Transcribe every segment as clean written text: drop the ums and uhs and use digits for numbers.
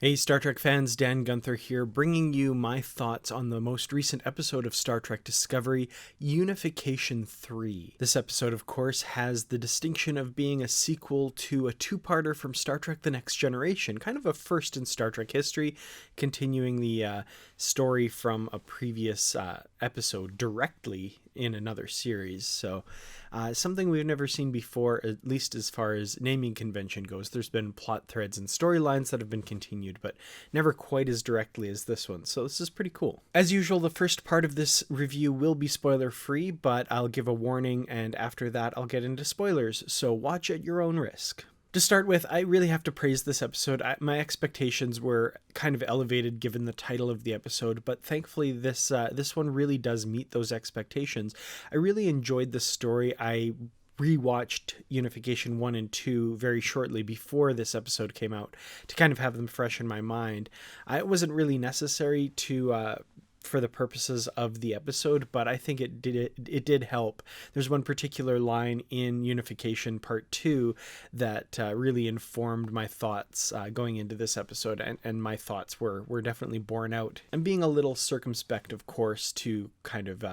Hey Star Trek fans, Dan Gunther here, bringing you my thoughts on the most recent episode of Star Trek Discovery, Unification III. This episode, of course, has the distinction of being a sequel to a two-parter from Star Trek The Next Generation, kind of a first in Star Trek history, continuing the story from a previous episode directly in another series. So something we've never seen before, at least as far as naming convention goes. There's been plot threads and storylines that have been continued, but never quite as directly as this one. So this is pretty cool. As usual, the first part of this review will be spoiler free, but I'll give a warning, and after that I'll get into spoilers. So watch at your own risk. To start with, I really have to praise this episode. My expectations were kind of elevated given the title of the episode, but thankfully this one really does meet those expectations. I really enjoyed the story. I rewatched Unification 1 and 2 very shortly before this episode came out to kind of have them fresh in my mind. It wasn't really necessary to for the purposes of the episode, but I think it did help. There's one particular line in Unification Part 2 that really informed my thoughts going into this episode, and my thoughts were definitely borne out. I'm being a little circumspect, of course, to kind of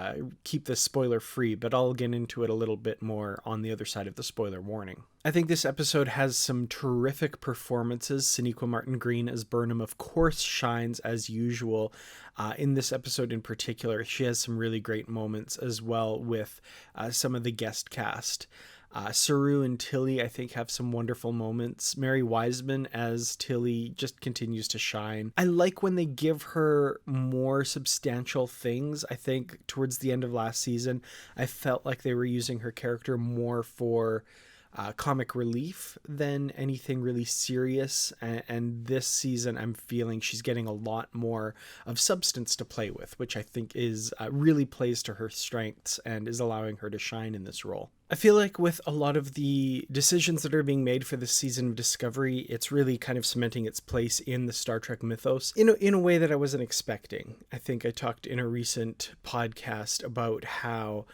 keep this spoiler free, but I'll get into it a little bit more on the other side of the spoiler warning. I think this episode has some terrific performances. Sonequa Martin Green as Burnham, of course, shines as usual. In this episode in particular, she has some really great moments as well with some of the guest cast. Saru and Tilly, I think, have some wonderful moments. Mary Wiseman as Tilly just continues to shine. I like when they give her more substantial things. I think towards the end of last season, I felt like they were using her character more for comic relief than anything really serious, and this season I'm feeling she's getting a lot more of substance to play with, which I think is really plays to her strengths and is allowing her to shine in this role. I feel like with a lot of the decisions that are being made for this season of Discovery, it's really kind of cementing its place in the Star Trek mythos in a way that I wasn't expecting. I think I talked in a recent podcast about how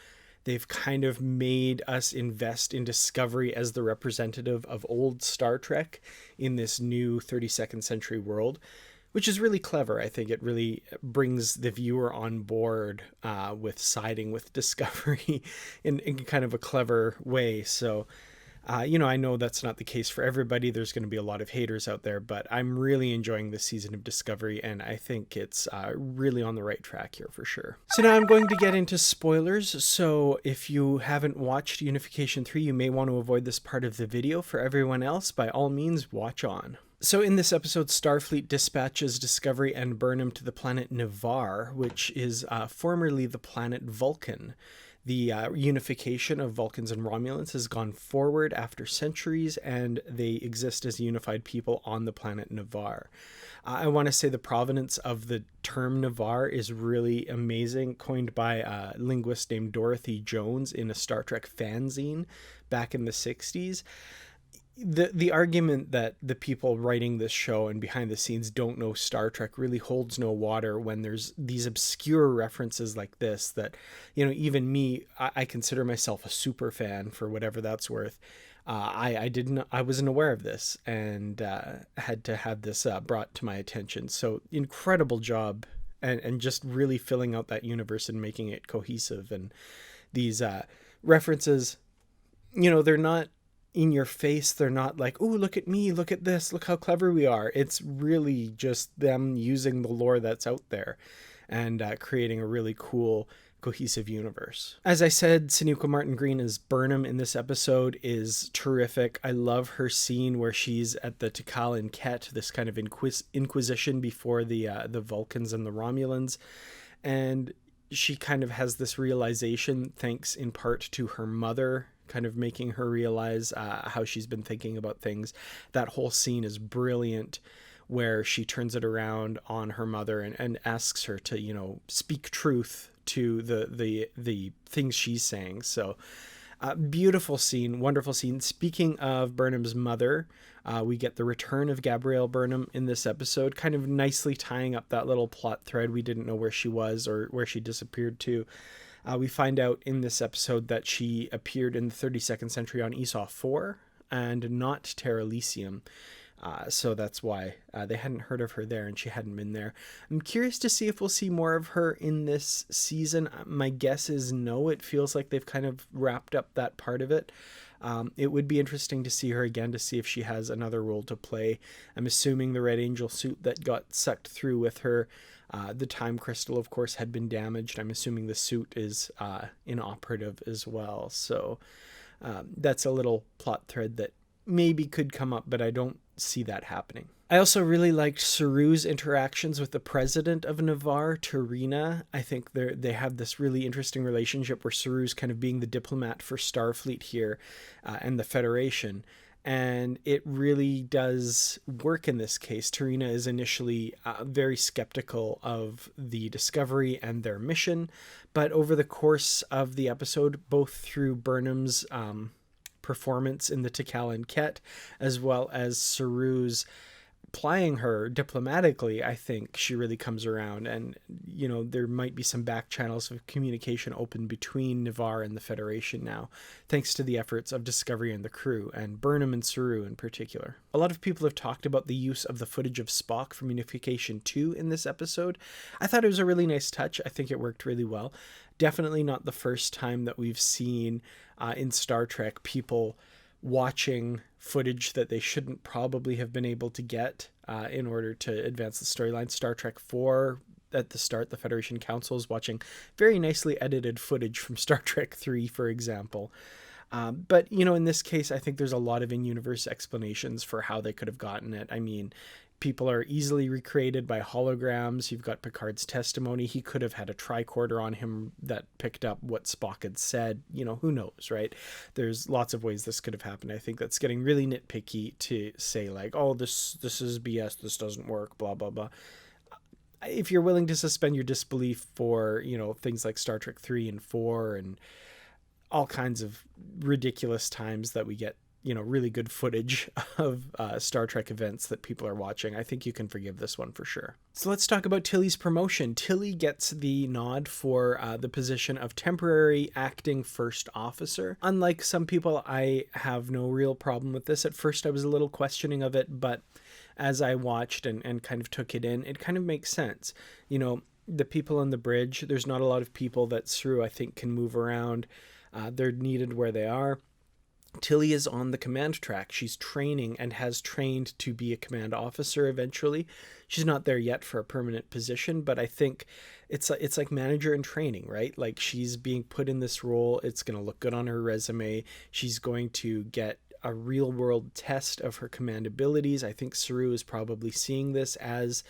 they've kind of made us invest in Discovery as the representative of old Star Trek in this new 32nd century world, which is really clever. I think it really brings the viewer on board with siding with Discovery in kind of a clever way. So, I know that's not the case for everybody. There's going to be a lot of haters out there, but I'm really enjoying this season of Discovery, and I think it's really on the right track here for sure. So now I'm going to get into spoilers. So if you haven't watched Unification 3, you may want to avoid this part of the video. For everyone else, by all means, watch on. So in this episode, Starfleet dispatches Discovery and Burnham to the planet Ni'Var, which is formerly the planet Vulcan. The unification of Vulcans and Romulans has gone forward after centuries, and they exist as unified people on the planet Ni'Var. I want to say the provenance of the term Ni'Var is really amazing, coined by a linguist named Dorothy Jones in a Star Trek fanzine back in the 60s. The argument that the people writing this show and behind the scenes don't know Star Trek really holds no water when there's these obscure references like this that, even me, I consider myself a super fan for whatever that's worth. I wasn't aware of this, and had to have this brought to my attention. So incredible job, and just really filling out that universe and making it cohesive. And these references, they're not in your face. They're not like, oh, look at me, look at this, look how clever we are. It's really just them using the lore that's out there and creating a really cool, cohesive universe. As I said, Sonequa Martin Green as Burnham in this episode is terrific. I love her scene where she's at the Tikal and Ket, this kind of inquisition before the Vulcans and the Romulans, and she kind of has this realization, thanks in part to her mother kind of making her realize how she's been thinking about things. That whole scene is brilliant, where she turns it around on her mother and asks her to, speak truth to the things she's saying. So beautiful scene, wonderful scene. Speaking of Burnham's mother, we get the return of Gabrielle Burnham in this episode, kind of nicely tying up that little plot thread. We didn't know where she was or where she disappeared to. We find out in this episode that she appeared in the 32nd century on Esau 4 and not Terra Elysium. So that's why they hadn't heard of her there, and she hadn't been there. I'm curious to see if we'll see more of her in this season. My guess is no. It feels like they've kind of wrapped up that part of it. It would be interesting to see her again, to see if she has another role to play. I'm assuming the Red Angel suit that got sucked through with her, the time crystal, of course, had been damaged. I'm assuming the suit is inoperative as well. So that's a little plot thread that maybe could come up, but I don't see that happening. I also really liked Saru's interactions with the president of Navarre, Tarina. I think they have this really interesting relationship where Saru's kind of being the diplomat for Starfleet here and the Federation. And it really does work in this case. Tarina is initially very skeptical of the Discovery and their mission, but over the course of the episode, both through Burnham's performance in the Tikal and Ket, as well as Saru's plying her diplomatically, I think she really comes around. And, there might be some back channels of communication open between Navarre and the Federation now, thanks to the efforts of Discovery and the crew, and Burnham and Saru in particular. A lot of people have talked about the use of the footage of Spock from Unification II in this episode. I thought it was a really nice touch. I think it worked really well. Definitely not the first time that we've seen in Star Trek people watching footage that they shouldn't probably have been able to get in order to advance the storyline. Star Trek IV, at the start, the Federation Council is watching very nicely edited footage from Star Trek III, for example. But, in this case, I think there's a lot of in-universe explanations for how they could have gotten it. I mean, people are easily recreated by holograms. You've got Picard's testimony. He could have had a tricorder on him that picked up what Spock had said. Who knows, right? There's lots of ways this could have happened. I think that's getting really nitpicky to say, like, oh, this is BS, this doesn't work, blah, blah, blah. If you're willing to suspend your disbelief for, things like Star Trek 3 and 4 and all kinds of ridiculous times that we get really good footage of Star Trek events that people are watching, I think you can forgive this one for sure. So let's talk about Tilly's promotion. Tilly gets the nod for the position of temporary acting first officer. Unlike some people, I have no real problem with this. At first, I was a little questioning of it, but as I watched and kind of took it in, it kind of makes sense. The people on the bridge, there's not a lot of people that Saru, I think, can move around. They're needed where they are. Tilly is on the command track. She's training and has trained to be a command officer eventually. She's not there yet for a permanent position, but I think it's like manager in training, right? Like, she's being put in this role. It's going to look good on her resume. She's going to get a real world test of her command abilities. I think Saru is probably seeing this as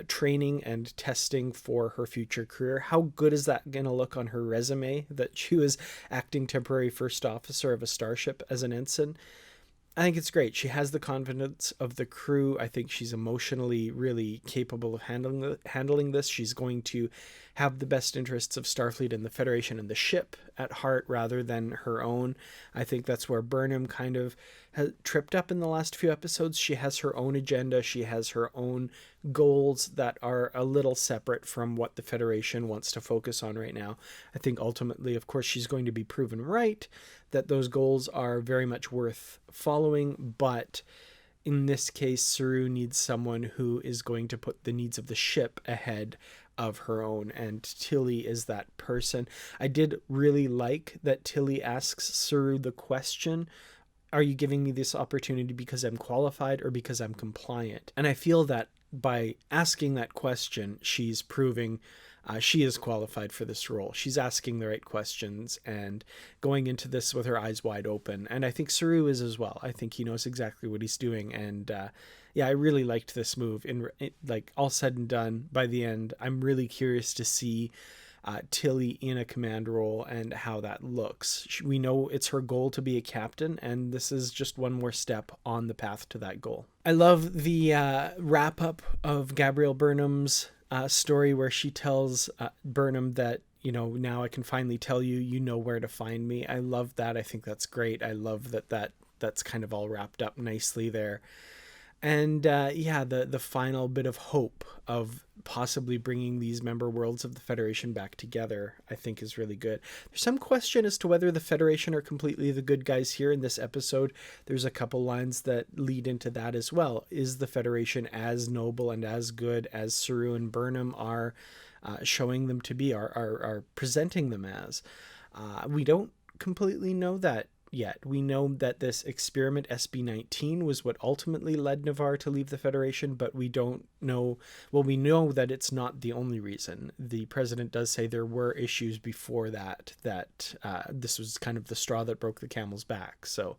training and testing for her future career. How good is that going to look on her resume that she was acting temporary first officer of a starship as an ensign? I think it's great. She has the confidence of the crew. I think she's emotionally really capable of handling this. She's going to have the best interests of Starfleet and the Federation and the ship at heart rather than her own. I think that's where Burnham kind of has tripped up in the last few episodes. She has her own agenda. She has her own goals that are a little separate from what the Federation wants to focus on right now. I think ultimately, of course, she's going to be proven right that those goals are very much worth following, but in this case, Saru needs someone who is going to put the needs of the ship ahead of her own, and Tilly is that person. I did really like that Tilly asks Saru the question, are you giving me this opportunity because I'm qualified or because I'm compliant? And I feel that by asking that question, she's proving she is qualified for this role. She's asking the right questions and going into this with her eyes wide open. And I think Saru is as well. I think he knows exactly what he's doing. And I really liked this move. Like, all said and done, by the end, I'm really curious to see Tilly in a command role and how that looks. We know it's her goal to be a captain, and this is just one more step on the path to that goal. I love the wrap up of Gabrielle Burnham's story where she tells Burnham that, now I can finally tell you know where to find me. I love that. I think that's great. I love that's kind of all wrapped up nicely there. And yeah, the final bit of hope of possibly bringing these member worlds of the Federation back together, I think, is really good. There's some question as to whether the Federation are completely the good guys here in this episode. There's a couple lines that lead into that as well. Is the Federation as noble and as good as Saru and Burnham are showing them to be, are presenting them as? We don't completely know that yet. We know that this experiment SB-19 was what ultimately led Navarre to leave the Federation, but we don't know. Well, we know that it's not the only reason. The president does say there were issues before that this was kind of the straw that broke the camel's back. So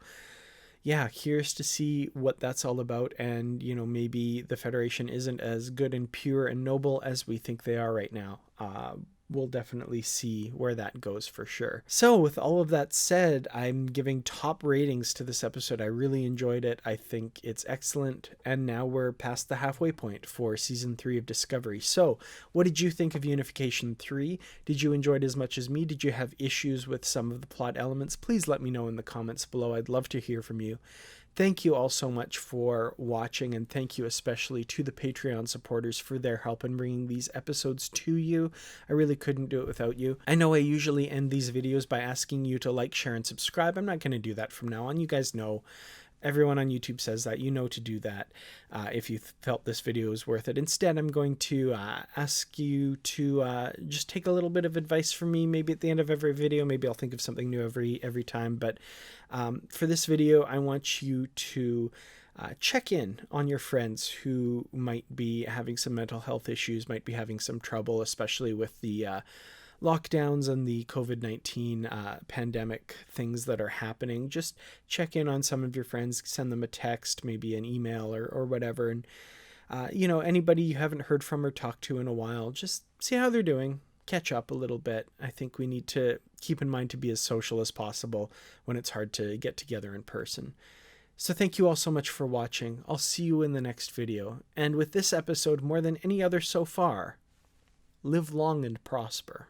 yeah, curious to see what that's all about. And, you know, maybe the Federation isn't as good and pure and noble as we think they are right now. We'll definitely see where that goes for sure. So with all of that said, I'm giving top ratings to this episode. I really enjoyed it. I think it's excellent. And now we're past the halfway point for season 3 of Discovery. So what did you think of Unification 3? Did you enjoy it as much as me? Did you have issues with some of the plot elements? Please let me know in the comments below. I'd love to hear from you. Thank you all so much for watching, and thank you especially to the Patreon supporters for their help in bringing these episodes to you. I really couldn't do it without you. I know I usually end these videos by asking you to like, share, and subscribe. I'm not going to do that from now on. You guys know. Everyone on YouTube says that. You know to do that if you felt this video was worth it. Instead, I'm going to ask you to just take a little bit of advice from me, maybe at the end of every video. Maybe I'll think of something new every time. But for this video, I want you to check in on your friends who might be having some mental health issues, might be having some trouble, especially with the lockdowns and the COVID-19 pandemic things that are happening. Just check in on some of your friends, send them a text, maybe an email or whatever. And, you know, anybody you haven't heard from or talked to in a while, just see how they're doing. Catch up a little bit. I think we need to keep in mind to be as social as possible when it's hard to get together in person. So thank you all so much for watching. I'll see you in the next video. And with this episode, more than any other so far, live long and prosper.